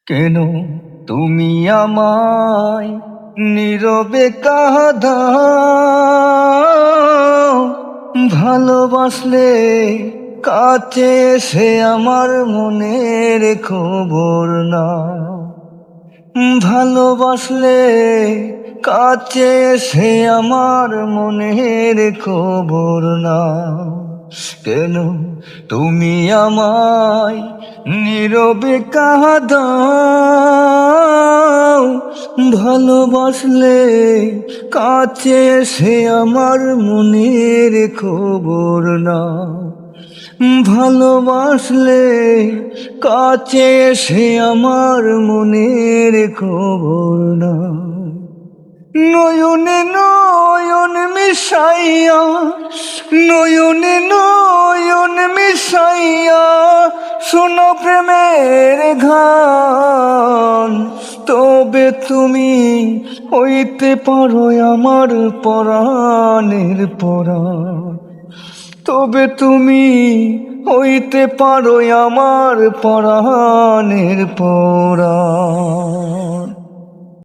কেন তুমি আমায় নীরবে কাঁদাও? ভালোবাসলে কাছে এসে আমার মনের খবর নাও। ভালোবাসলে কাছে এসে আমার মনের খবর নাও। কেন তুমি আমায় নীরবে কাঁদাও? ভালোবাসলে কাছে এসে আমার মনের খবর নাও। ভালোবাসলে কাছে এসে আমার মনের খবর নাও। নয়নে নয়ন মিশাইয়া, নয়নে নয়ন মিশাইয়া শোনো প্রেমের গান। তবে তুমি হইতে পারো আমার পরাণের পরাণ। তবে তুমি হইতে পারো আমার পরাণের পরাণ।